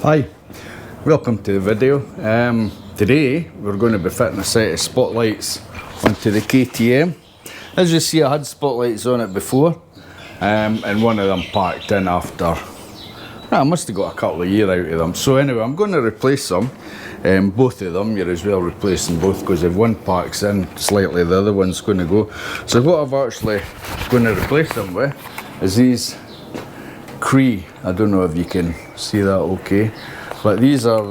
Hi, welcome to the video. Today we're going to be fitting a set of spotlights onto the KTM. As you see, I had spotlights on it before, and one of them packed in after, I must have got a couple of years out of them. So anyway, I'm going to replace them, both of them. You're as well replacing both, because if one packs in slightly, the other one's going to go. So what I've actually going to replace them with is these Cree. I don't know if you can see that okay, but these are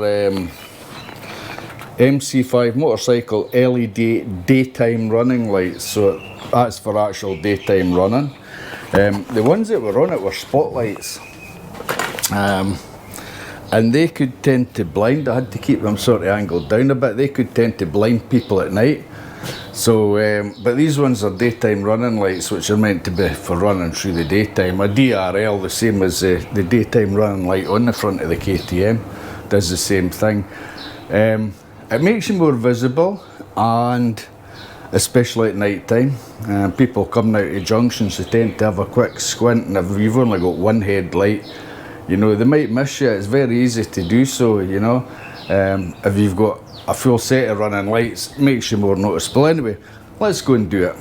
MC5 motorcycle LED daytime running lights, so that's for actual daytime running. The ones that were on it were spotlights, and they could tend to blind. I had to keep them sort of angled down a bit. They could tend to blind people at night. So, but these ones are daytime running lights, which are meant to be for running through the daytime. A DRL, the same as the daytime running light on the front of the KTM, does the same thing. It makes you more visible, and especially at night time. People coming out of junctions, they tend to have a quick squint, and if you've only got one headlight, you know, they might miss you. It's very easy to do so, you know. If you've got a full set of running lights, it makes you more noticeable. Anyway, let's go and do it.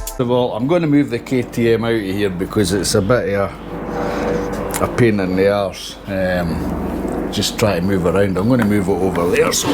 First of all, I'm going to move the KTM out of here because it's a bit of a pain in the arse. Just try to move around. I'm going to move it over there. So.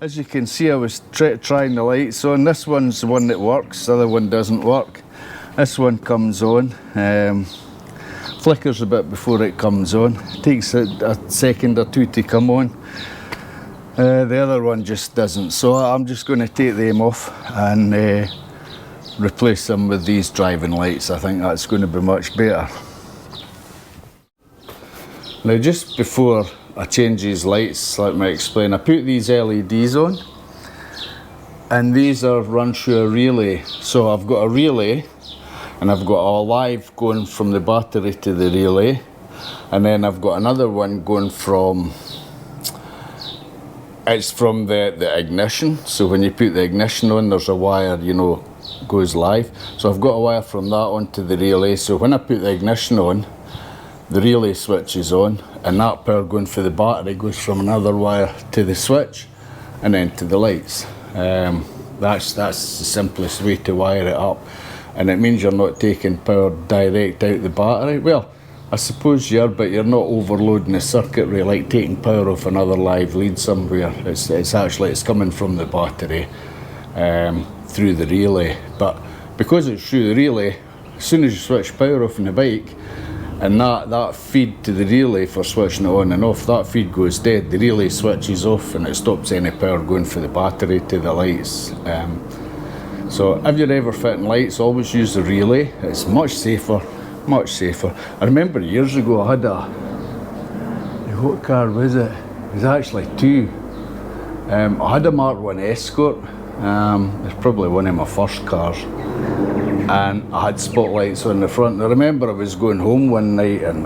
As you can see, I was trying the lights on. This one's the one that works, the other one doesn't work. This one comes on, flickers a bit before it comes on. It takes a second or two to come on. The other one just doesn't. So I'm just going to take them off and replace them with these driving lights. I think that's going to be much better. Now, just before I change these lights, let me explain. I put these LEDs on, and these are run through a relay. So I've got a relay, and I've got a live going from the battery to the relay, and then I've got another one going from, it's from the ignition. So when you put the ignition on, there's a wire, you know, goes live. So I've got a wire from that onto the relay. So when I put the ignition on, the relay switch is on, and that power going for the battery goes from another wire to the switch and then to the lights. That's the simplest way to wire it up, and it means you're not taking power direct out the battery. Well, I suppose you are, but you're not overloading the circuitry like taking power off another live lead somewhere. It's coming from the battery through the relay. But because it's through the relay, as soon as you switch power off on the bike, and that feed to the relay for switching it on and off, that feed goes dead. The relay switches off and it stops any power going for the battery to the lights. So if you're ever fitting lights, always use the relay. It's much safer, much safer. I remember years ago I had what car was it? It was actually two. I had a Mark 1 Escort. It's probably one of my first cars. And I had spotlights on the front. And I remember I was going home one night and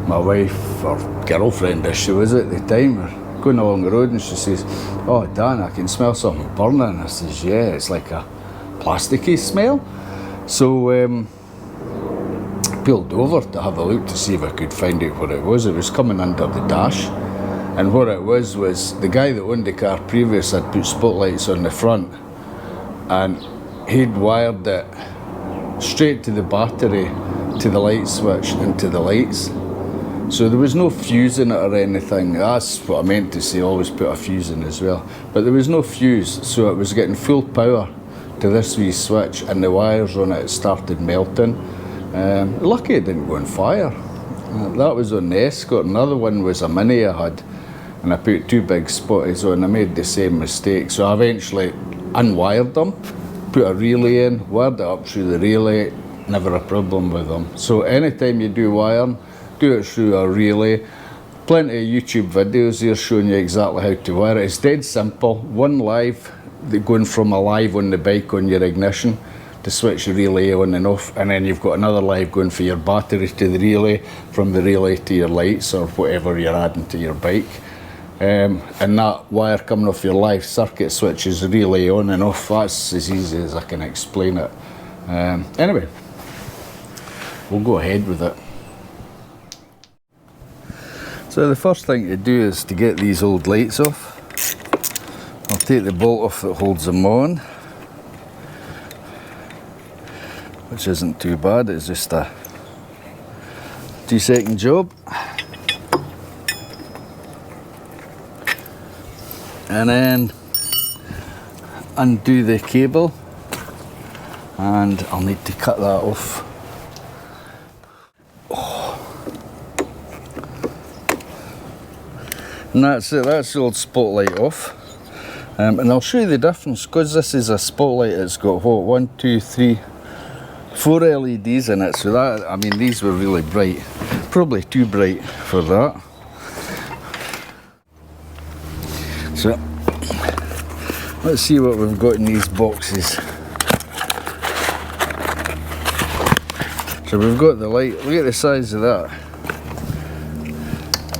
my wife, or girlfriend as she was at the time, were going along the road and she says, "Oh Dan, I can smell something burning." I says, "Yeah, it's like a plasticky smell." So pulled over to have a look to see if I could find out what it was. It was coming under the dash, and what it was the guy that owned the car previous had put spotlights on the front, and he'd wired it straight to the battery, to the light switch and to the lights. So there was no fuse in it or anything. That's what I meant to say, always put a fuse in as well. But there was no fuse, so it was getting full power to this wee switch, and the wires on it started melting. Lucky it didn't go on fire. That was on the Escort. Another one was a Mini I had, and I put two big spotties on. I made the same mistake, so I eventually unwired them, put a relay in, wired it up through the relay, never a problem with them. So anytime you do wiring, do it through a relay. Plenty of YouTube videos here showing you exactly how to wire it. It's dead simple. One live, going from a live on the bike on your ignition to switch the relay on and off, and then you've got another live going for your battery to the relay, from the relay to your lights or whatever you're adding to your bike. And that wire coming off your live circuit switches the relay on and off. That's as easy as I can explain it. Anyway, we'll go ahead with it. So the first thing to do is to get these old lights off. I'll take the bolt off that holds them on, which isn't too bad. It's just a 2-second job. And then undo the cable, and I'll need to cut that off. And that's it, that's the old spotlight off. And I'll show you the difference, because this is a spotlight. It's got what, 1, 2, 3, 4 LEDs in it, so that, I mean, these were really bright, probably too bright for that. So let's see what we've got in these boxes. So we've got the light, look at the size of that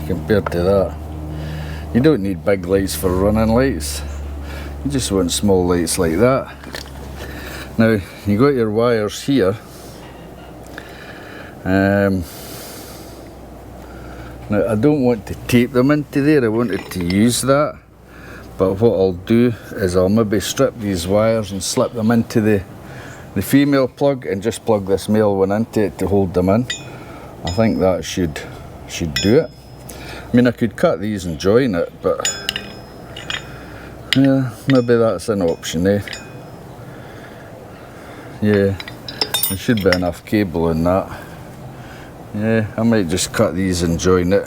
compared to that. You don't need big lights for running lights, you just want small lights like that. Now you got your wires here. Now I don't want to tape them into there, I wanted to use that, but what I'll do is I'll maybe strip these wires and slip them into the female plug and just plug this male one into it to hold them in. I think that should do it. I mean, I could cut these and join it, but yeah, maybe that's an option, eh? Yeah, there should be enough cable in that. Yeah, I might just cut these and join it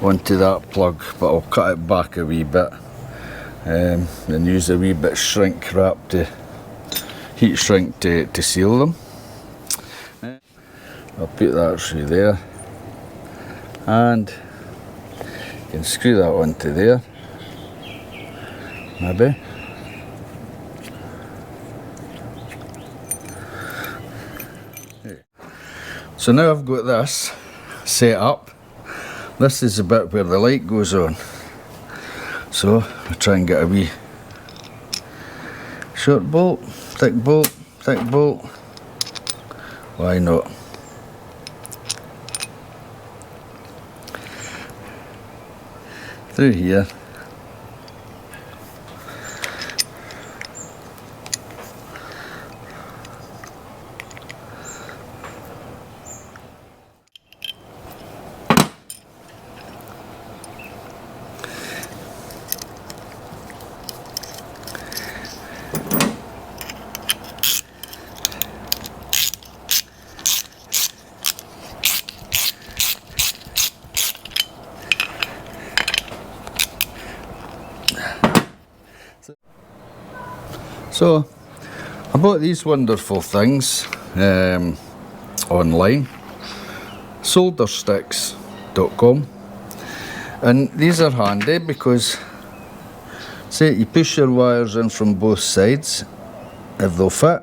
onto that plug, but I'll cut it back a wee bit, and use a wee bit shrink wrap to heat shrink to seal them. I'll put that through there, and you can screw that onto there, maybe. So now I've got this set up. This is the bit where the light goes on. So I'll try and get a wee short bolt, thick bolt, thick bolt. Why not? Through here. So I bought these wonderful things online, soldersticks.com, and these are handy because, say, you push your wires in from both sides if they'll fit,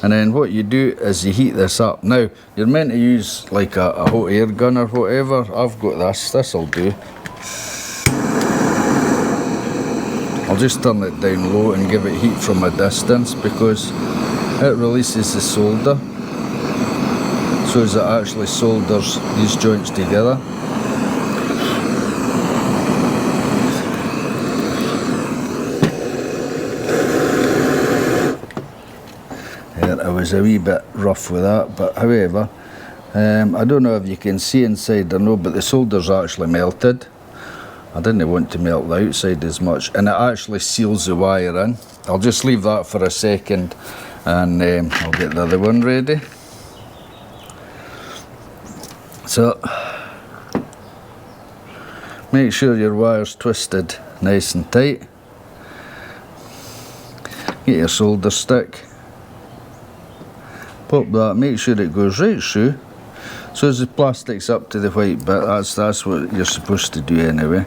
and then what you do is you heat this up. Now you're meant to use like a hot air gun or whatever. I've got this'll do. I'll just turn it down low and give it heat from a distance because it releases the solder, so as it actually solders these joints together. I was a wee bit rough with that, but however, I don't know if you can see inside or no, but the solder's actually melted. I didn't want to melt the outside as much, and it actually seals the wire in. I'll just leave that for a second and I'll get the other one ready. So make sure your wire's twisted nice and tight. Get your solder stick, pop that, make sure it goes right through, so as the plastic's up to the white bit. That's what you're supposed to do anyway.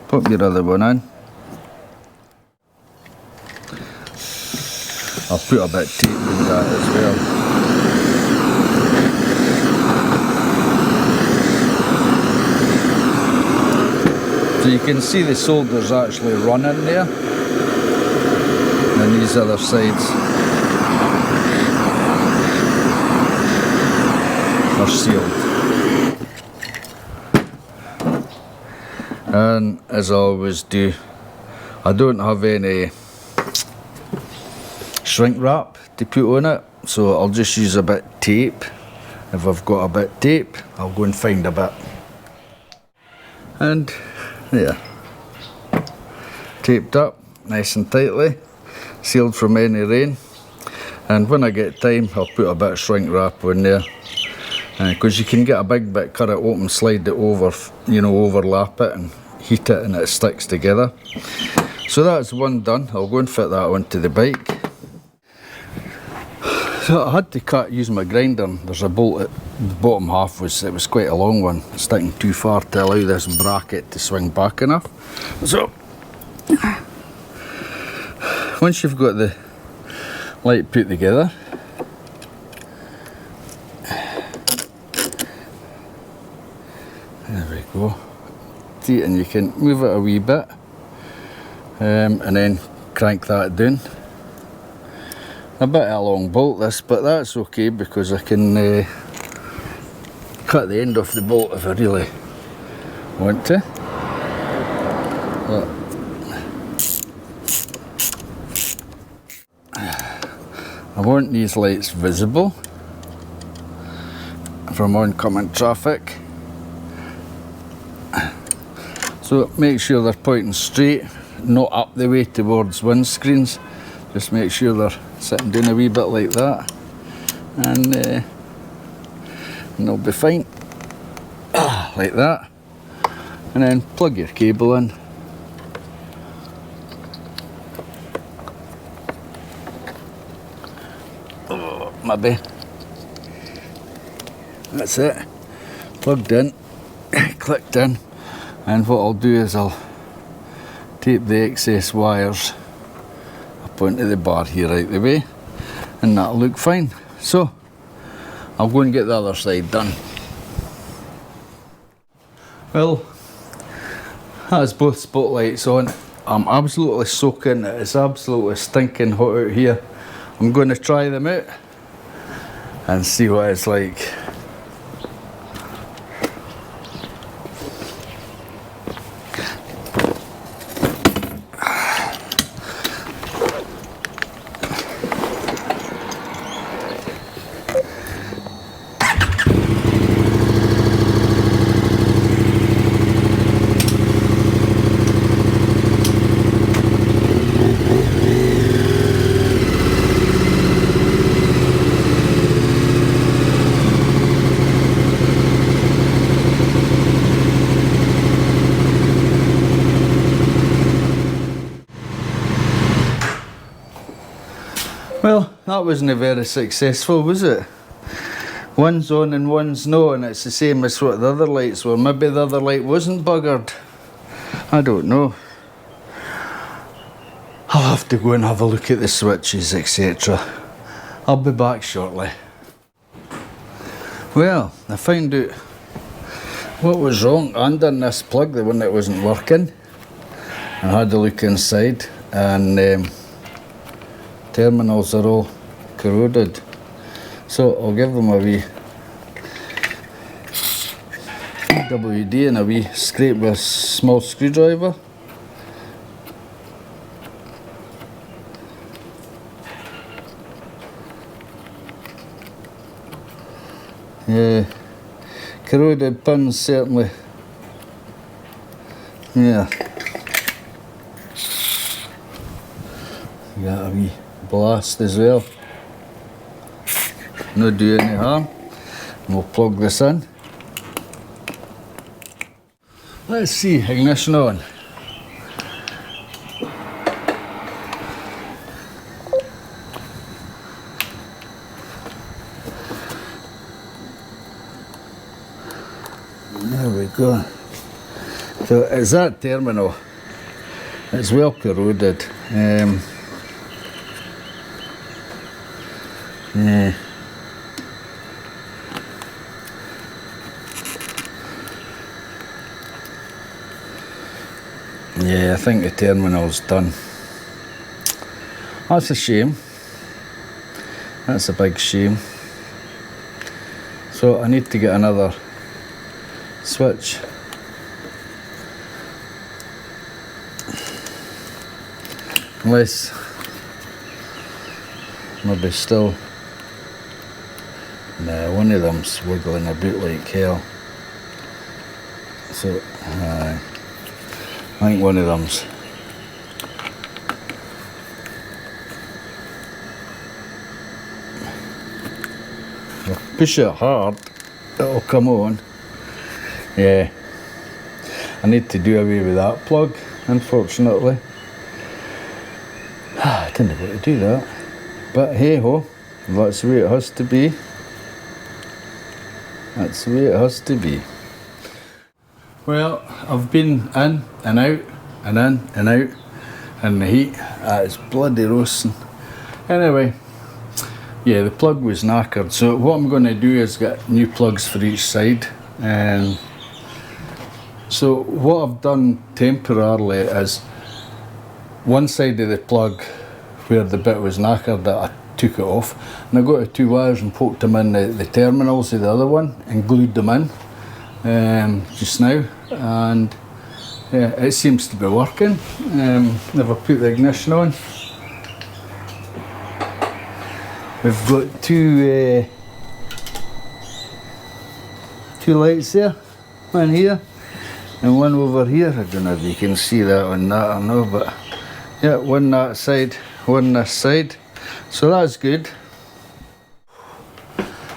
Pop your other one in. I'll put a bit of tape in that as well. So you can see the solder's actually running there, and these other sides are sealed. And as I always do, I don't have any shrink wrap to put on it, so I'll just use a bit of tape. If I've got a bit of tape, I'll go and find a bit. And there, taped up nice and tightly, sealed from any rain. And when I get time, I'll put a bit of shrink wrap on there, because you can get a big bit, cut it open, slide it over, overlap it and heat it, and it sticks together. So that's one done. I'll go and fit that onto the bike. So I had to use my grinder, and there's a bolt at the bottom half, it was quite a long one, sticking too far to allow this bracket to swing back enough. So once you've got the light put together, there we go. See, and you can move it a wee bit, and then crank that down. A bit of a long bolt this, but that's okay because I can cut the end off the bolt if I really want to. But I want these lights visible from oncoming traffic. So make sure they're pointing straight, not up the way towards windscreens. Just make sure they're sitting down a wee bit like that, and they'll be fine. Like that. And then plug your cable in. Oh, maybe. That's it. Plugged in, clicked in. And what I'll do is I'll tape the excess wires up onto the bar here out the way, and that'll look fine. So I'll go and get the other side done. Well, that's both spotlights on. I'm absolutely soaking. It's absolutely stinking hot out here. I'm going to try them out and see what it's like. Well, that wasn't very successful, was it? One's on and one's no, and it's the same as what the other lights were. Maybe the other light wasn't buggered. I don't know. I'll have to go and have a look at the switches, etc. I'll be back shortly. Well, I found out what was wrong under this plug, the one that wasn't working. I had a look inside, and terminals are all corroded. So I'll give them a wee WD and a wee scrape with a small screwdriver. Yeah, corroded pins certainly. Yeah. Got a wee blast as well. No do any harm. We'll plug this in. Let's see, ignition on. There we go. So it's that terminal. It's well corroded. Yeah. Yeah, I think the terminal's done. That's a shame. That's a big shame. So I need to get another switch. Unless maybe still. Nah, one of them's wiggling about like hell. So I think one of them's. If I push it hard, it'll come on. Yeah, I need to do away with that plug, unfortunately. I didn't know how to do that, but hey ho, that's the way it has to be. That's the way it has to be. Well, I've been in and out and in and out in the heat. It's bloody roasting. Anyway, yeah, the plug was knackered, so what I'm going to do is get new plugs for each side. And so what I've done temporarily is one side of the plug where the bit was knackered, that I took it off, and I got the two wires and poked them in the terminals of the other one and glued them in just now, and yeah, it seems to be working. Never put the ignition on. We've got two lights there, one here and one over here. I don't know if you can see that on that or no, but yeah, one that side, one this side. So that's good.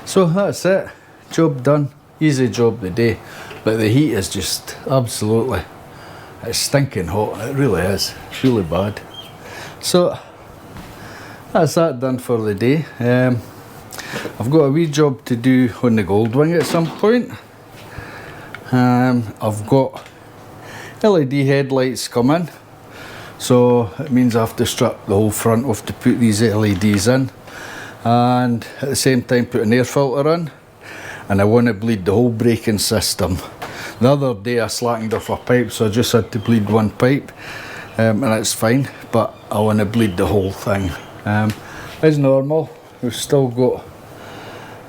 So that's it. Job done. Easy job today. But the heat is just absolutely, it's stinking hot. It really is. It's really bad. So that's that done for the day. I've got a wee job to do on the Goldwing at some point. I've got LED headlights coming, so it means I have to strip the whole front off to put these LEDs in, and at the same time put an air filter in, and I want to bleed the whole braking system. The other day I slackened off a pipe, so I just had to bleed one pipe, and it's fine, but I want to bleed the whole thing. As normal, we've still got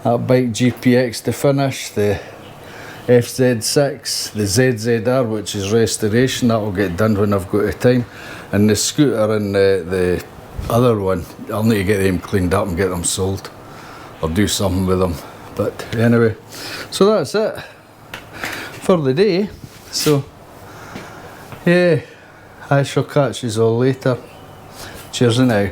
that bike GPX to finish, the FZ6, the ZZR, which is restoration. That will get done when I've got the time, and the scooter and the other one, I'll need to get them cleaned up and get them sold. I'll do something with them. But anyway, so that's it for the day. So yeah, I shall catch you all later. Cheers now.